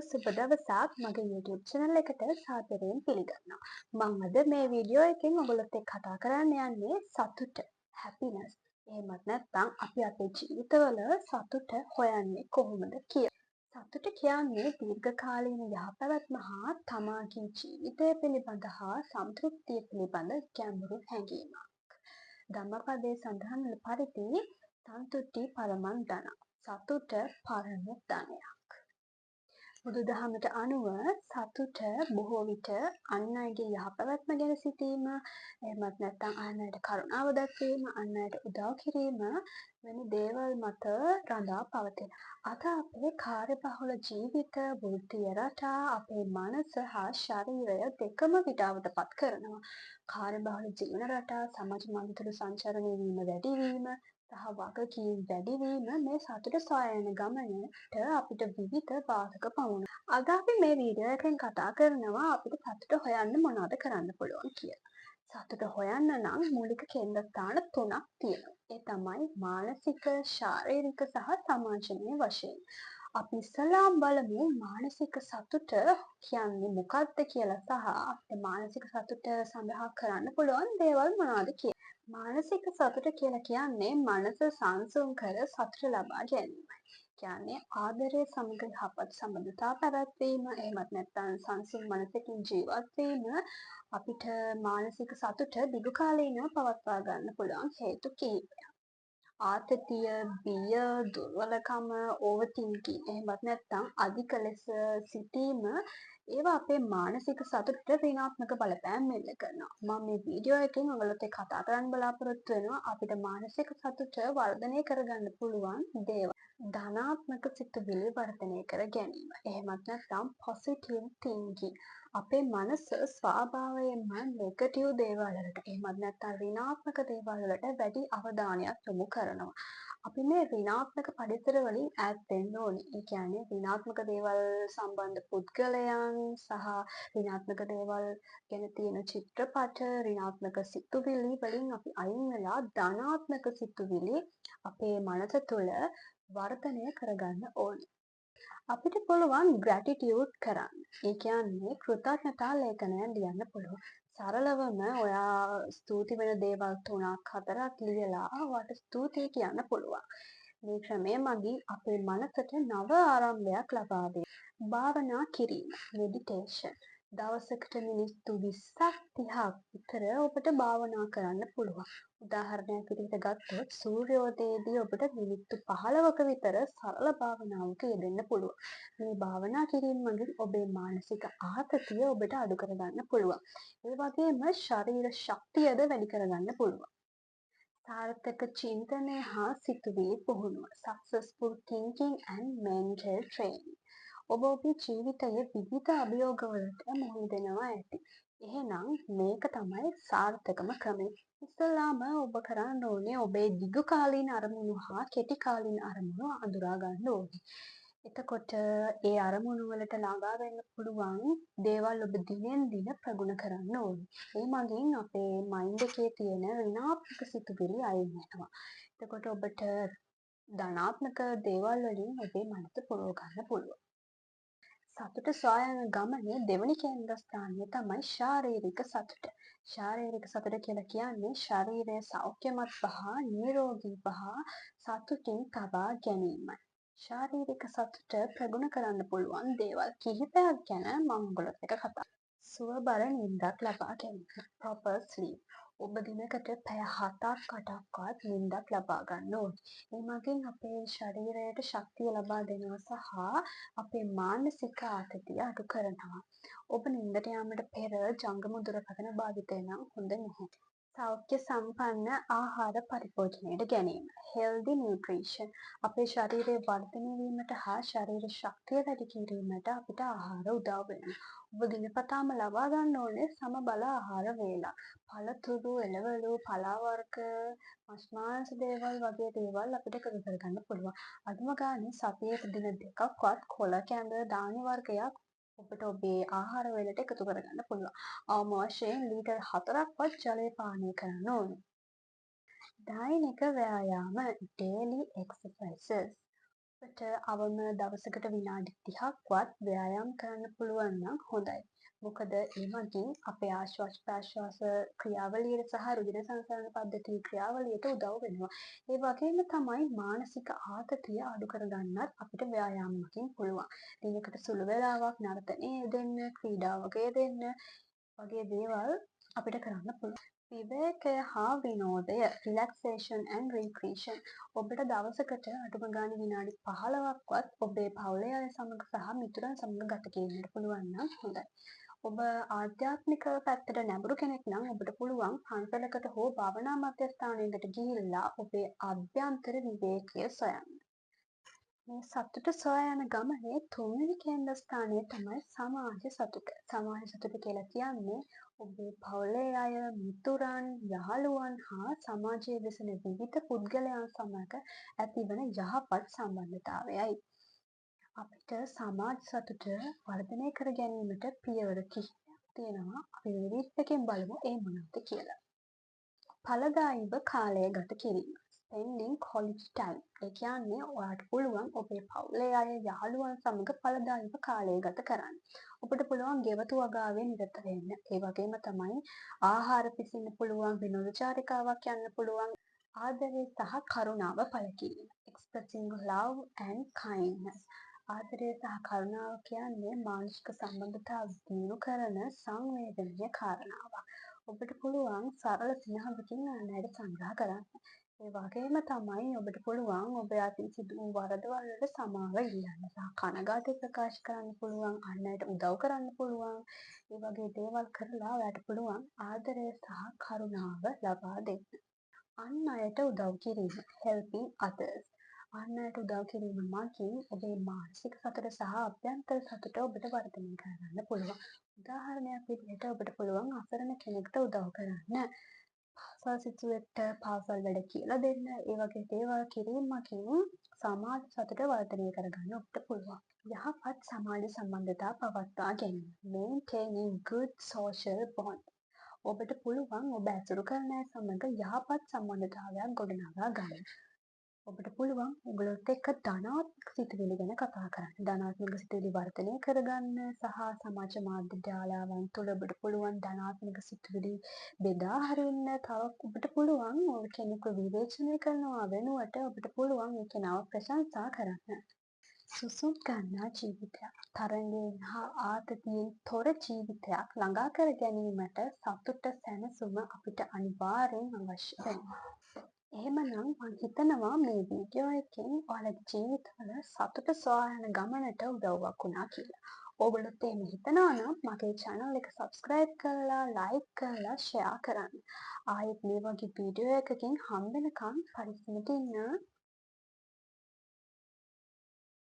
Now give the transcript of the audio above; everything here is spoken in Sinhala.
සුබ දවසක් මගේ YouTube channel එකට සාදරයෙන් පිළිගන්නවා. මම අද මේ වීඩියෝ එකෙන් ඔයගොල්ලොත් එක්ක කතා කරන්න යන්නේ සතුට, happiness. එහෙමත් නැත්නම් අපි අපේ ජීවිතවල සතුට හොයන්නේ කොහොමද කියලා. සතුට කියන්නේ දීර්ඝකාලීන යහපැවැත්ම හා තමාගේ ජීවිතය පිළිබඳ හා සම්තෘප්තිය පිළිබඳ ගැඹුරු හැඟීමක්. ධම්මපදයේ සඳහන් වන පරිදි සන්තුට්ටි පරමං ධනං. සතුට පරම ධනයක්. බුදුදහමට අනුව සතුට බොහෝ විට අන් අයගේ යහපැවැත්ම ගැන සිතීම, එහෙමත් නැත්නම් අන් අයට කරුණාව දැක්වීම, අන් අයට උදව් කිරීම වැනි දේවල් මත රඳා පවතින. අද අපේ කාර්යබහුල ජීවිත, වෘත්තීය රටා, අපේ මනස හා ශරීරය දෙකම විඩාවට පත් කරනවා. කාර්යබහුල ජීවන රටා, සමාජ මාධ්‍ය තුළ සංචරණය වීම වැඩි වීම සහ වගකීම් වැඩිවීම මේ සතුට සොයා යන ගමනට අපිට විවිධ බාධක පමුණුනවා. අද අපි මේ වීඩියෝ එකෙන් කතා කරනවා අපිට සතුට හොයන්න මොනවද කරන්න පුළුවන් කියලා. සතුට හොයන්න නම් මූලික කේන්ද්‍රස්ථාන 3ක් තියෙනවා. ඒ තමයි මානසික, ශාරීරික සහ සමාජමය වශයෙන්. අපි ඉස්සෙල්ලාම බලමු මානසික සතුට කියන්නේ මොකක්ද කියලා සහ අපිට මානසික සතුට සඳහා කරන්න පුළුවන් දේවල් මොනවද කියලා. මානසික සතුට කියලා කියන්නේ මනස සංසුන් කර සතුට ලබා ගැනීමයි. කියන්නේ ආදරය සමග යහපත් සම්බන්ධතා පැවැත්වීම, එහෙමත් නැත්නම් සංසුන් මනසකින් ජීවත් වීම අපිට මානසික සතුට දිගු කාලීනව පවත්වා ගන්න පුළුවන් හේතු කිහිපයක්. ආතතිය, බිය, දුර්වලකම, ඕවර්තින්කින් එහෙමත් නැත්නම් අධික ලෙස සිතීම ඒවා අපේ මානසික සතුටට ඍණාත්මක බලපෑම් එල්ල කරනවා. මම මේ වීඩියෝ එකෙන් ඔයගොල්ලොත් එක්ක කතා කරන්න බලාපොරොත්තු වෙනවා අපිට මානසික සතුට වර්ධනය කරගන්න පුළුවන් දේවල්. ධනාත්මක සිතුවිලි වර්ධනය කර ගැනීම. එහෙමත් නැත්නම් positive thinking. අපේ මනස ස්වභාවයෙන්ම නෙගටිව් දේවල් වලට එහෙමත් නැත්නම් ඍණාත්මක දේවල් වලට වැඩි අවධානයක් යොමු කරනවා. අපි මේ ඍණාත්මක පරිසර වලින් ඈත් වෙන්න ඕනේ. ඒ කියන්නේ ඍණාත්මක දේවල් සම්බන්ධ පුද්ගලයන් සහ ඍණාත්මක දේවල් ගැන තියෙන චිත්‍රපට, ඍණාත්මක සිතුවිලි වලින් අපි අයින් වෙලා ධනාත්මක සිතුවිලි අපේ මනස තුළ වර්ධනය කරගන්න ඕනේ. අපිට පුළුවන් ග්‍රැටිටියුඩ් කරන්න. ඒ කියන්නේ කෘතඥතා ලේඛනයක් ලියන්න පුළුවන්. සරලවම ඔයා ස්තුති වෙන දේවල් 3ක් 4ක් ලියලා ඔයාට ස්තුතියි කියන්න පුළුවන්. මේ ක්‍රමය මගින් අපේ මනසට නව ආරම්භයක් ලබා දෙනවා. භාවනා කිරීම, මෙඩිටේෂන්. දවසකට මිනිත්තු 20ක් 30ක් විතර ඔබට භාවනා කරන්න පුළුවන්. උදාහරණයක් විදිහට ගත්තොත් සූර්යෝදයේදී ඔබට මිනිත්තු 15ක විතර සරල භාවනාවක යෙදෙන්න පුළුවන්. මේ භාවනා කිරීම මගින් ඔබේ මානසික ආතතිය ඔබට අඩු කරගන්න පුළුවන්. ඒ වගේම ශරීර ශක්තියද වැඩි කරගන්න පුළුවන්. සාර්ථක චින්තනය හා සිතුවිලි පුහුණුව. Successful thinking and mental training. ඔබ ඔබේ ජීවිතයේ විවිධ අභියෝගවලට මුහුණ දෙනවා ඇති. එහෙනම් මේක තමයි සාර්ථකම ක්‍රමය. ඉස්සෙල්ලාම ඔබ කරන්න ඕනේ ඔබේ දිගු කාලීන අරමුණු හා කෙටි කාලීන අරමුණු අඳුරා ගන්න ඕනේ. එතකොට ඒ අරමුණු වලට ළඟා වෙන්න පුළුවන් දේවල් ඔබ දිනෙන් දින ප්‍රගුණ කරන්න ඕනේ. ඒ මගින් අපේ මයින්ඩ් එකේ තියෙන ඍණාත්මක සිතුවිලි අයින් වෙනවා. එතකොට ඔබට ධනාත්මක දේවල් වලින් ඔබේ මනස පුරව ගන්න පුළුවන්. සතුට සොයා යන ගමනේ දෙවනි කේන්ද්‍රස්ථානය තමයි ශාරීරික සතුට. ශාරීරික සතුට කියලා කියන්නේ ශරීරය සෞඛ්‍යමත් සහ නිරෝගී සහ සතුටින් තබා ගැනීමයි. ශාරීරික සතුට ප්‍රගුණ කරන්න පුළුවන් දේවල් කිහිපයක් ගැන මම ඔයගොල්ලොත් එක්ක කතා. සුවබර නිින්දක් ලබා ගැනීම. proper sleep. ඔබ දිනකට පැය 7ක් 8ක්වත් නිින්දක් ලබා ගන්න ඕනේ. ඒ මගින් අපේ ශරීරයට ශක්තිය ලබා දෙනවා සහ අපේ මානසික ආතතිය අඩු කරනවා. ඔබ නිින්දට යාමට පෙර ජංගම දුරකථන භාවිතය නම් හොඳ නැහැ. සෞඛ්‍ය සම්පන්න ආහාර පරිභෝජනයට ගැනීම. healthy nutrition. අපේ ශරීරයේ වර්ධනය වීමට හා ශරීර ශක්තිය වැඩි කිරීමට අපිට ආහාර උදව් වෙනවා. ඔබ දිනපතාම ලබා ගන්න ඕනේ සමබල ආහාර වේලා. පළතුරු, එළවලු, පලා වර්ග, මස් මාංශ දේවල් වගේ දේවල් අපිට එකතු කරගන්න පුළුවන්. අඩුම ගානේ සතියේ දින දෙකක්වත් කොළ කැඳ ධාන්‍ය වර්ගයක් ඔබට ඔබේ ආහාර වේලට එකතු කරගන්න පුළුවන්. අවම වශයෙන් ලීටර් 4ක්වත් ජලය පානය කරන්න ඕනේ. දෛනික ව්‍යායාම daily exercises. අපට අවම දවසකට විනාඩි 30ක්වත් ව්‍යායාම් කරන්න පුළුවන් නම් හොඳයි. මොකද ඒ මගින් අපේ ආශ්වාස ප්‍රශ්වාස ක්‍රියාවලියට සහ රුධිර සංසරණ පද්ධතියේ ක්‍රියාවලියට උදව් වෙනවා. ඒ වගේම තමයි මානසික ආතතිය අඩු කරගන්නත් අපිට ව්‍යායාම් මගින් පුළුවන්. දිනකට සුළු වේලාවක් නර්තනයේ යෙදෙන්න, ක්‍රීඩාවක යෙදෙන්න වගේ දේවල් අපිට කරන්න පුළුවන්. විවේකය හා විනෝදය relaxation and recreation ඔබට දවසකට අඩුම ගානේ විනාඩි 15ක්වත් ඔබේ පවුලේ අය සමග සහ මිතුරන් සමග ගත කිරීමට පුළුවන් නම් හොඳයි. ඔබ ආධ්‍යාත්මික පැත්තට නැඹුරු කෙනෙක් නම් ඔබට පුළුවන් පන්සලකට හෝ භාවනා මධ්‍යස්ථානයකට ගිහිල්ලා ඔබේ අභ්‍යන්තර විවේකය සොයන්න. මේ සතුට සොයා යන ගමනේ තුන්වෙනි කේන්ද්‍රස්ථානය තමයි සමාජ සතුට. සමාජ සතුට කියලා කියන්නේ ඔබේ පවුලේ අය, මිතුරන්, යහළුවන් හා සමාජයේ වෙසෙන විවිධ පුද්ගලයන් සමග ඇතිවන යහපත් සම්බන්ධතාවයයි. අපිට සමාජ සතුට වර්ධනය කර ගැනීමට පියවර කිහිපයක් තියෙනවා. අපි විවිධකෙන් බලමු ඒ මොනවද කියලා. ඵලදායීව කාලය ගත කිරීම. spending quality time. ඒ කියන්නේ ඔයාට පුළුවන් ඔබේ පවුලේ අය යහළුවන් සමග ඵලදායීව කාලය ගත කරන්න. ඔබට පුළුවන් ගෙවතු වගාවේ නිරත වෙන්න. ඒ වගේම තමයි ආහාර පිසින්න පුළුවන්, විනෝද චාරිකාවක් යන්න පුළුවන්. ආදරය සහ කරුණාව පළ කිරීම. expressing love and kindness. ආදරය සහ කරුණාව කියන්නේ මානසික සම්බන්ධතා දියුණු කරන සංවේදනීය කාරණාවක්. ඔබට පුළුවන් සරල සිනහවකින් අන් අයට සංග්‍රහ කරන්න. ඒ වගේම තමයි ඔබට පුළුවන් ඔබ අතින් සිදු වූ වරදවල් වලට සමාව ඉල්ලන්න සහ කනගාටු ප්‍රකාශ කරන්න පුළුවන්, අන් අයට උදව් කරන්න පුළුවන්. ඒ වගේ දේවල් කරලා ඔයාට පුළුවන් ආදරය සහ කරුණාව ලබා දෙන්න. අන් අයට උදව් කිරීම helping others. අන් අයට උදව් කිරීම මගින් ඔබේ මානසික සතුට සහ අභ්‍යන්තර සතුට ඔබට වර්ධනය කරගන්න පුළුවන්. උදාහරණයක් විදිහට ඔබට පුළුවන් අසරණ කෙනෙකුට උදව් කරන්න. පාසල් සිසුවෙක්ට පාසල් වැඩ කියලා දෙන්න. ඒ වගේ දේවල් කිරීම මගින් සමාජ සතුට වර්ධනය කරගන්න ඔබට පුළුවන්. යහපත් සමාජ සම්බන්ධතා පවත්වා ගැනීම. Maintaining good social bond. ඔබට පුළුවන් ඔබ ඇසුරු කරන අය සමග යහපත් සම්බන්ධතාවයක් ගොඩනගා ගන්න. ඔබට පුළුවන් ඔයගොල්ලොත් එක්ක ධනාත්මක සිතුවිලි ගැන කතා කරන්න. ධනාත්මක සිතුවිලි වර්ධනය කරගන්න සහ සමාජ මාධ්‍ය ජාලාවන් තුළ ඔබට පුළුවන් ධනාත්මක සිතුවිලි බෙදා හරින්න. තව ඔබට පුළුවන් ඔය කෙනෙකු විවේචනය කරනවා වෙනුවට ඔබට පුළුවන් ඒ කෙනාව ප්‍රශංසා කරන්න. සුසුම් ගන්නා ජීවිතයක්, තරඟයෙන් හා ආතතියෙන් තොර ජීවිතයක් ළඟා කර ගැනීමට සතුට සැනසුම අපිට අනිවාර්යෙන් අවශ්‍ය වෙනවා. එහෙමනම් මම හිතනවා මේ වීඩියෝ එකෙන් ඔයාලගේ ජීවිතවල සතුට සොයා යන ගමනට උදව්වක් වුණා කියලා. ඕගොල්ලොත් එහෙම හිතනවා නම් මගේ channel එක subscribe කරලා, like කරලා, share කරන්න. ආයෙත් මේ වගේ වීඩියෝ එකකින් හම්බ වෙනකන් පරිස්සමෙන් ඉන්න.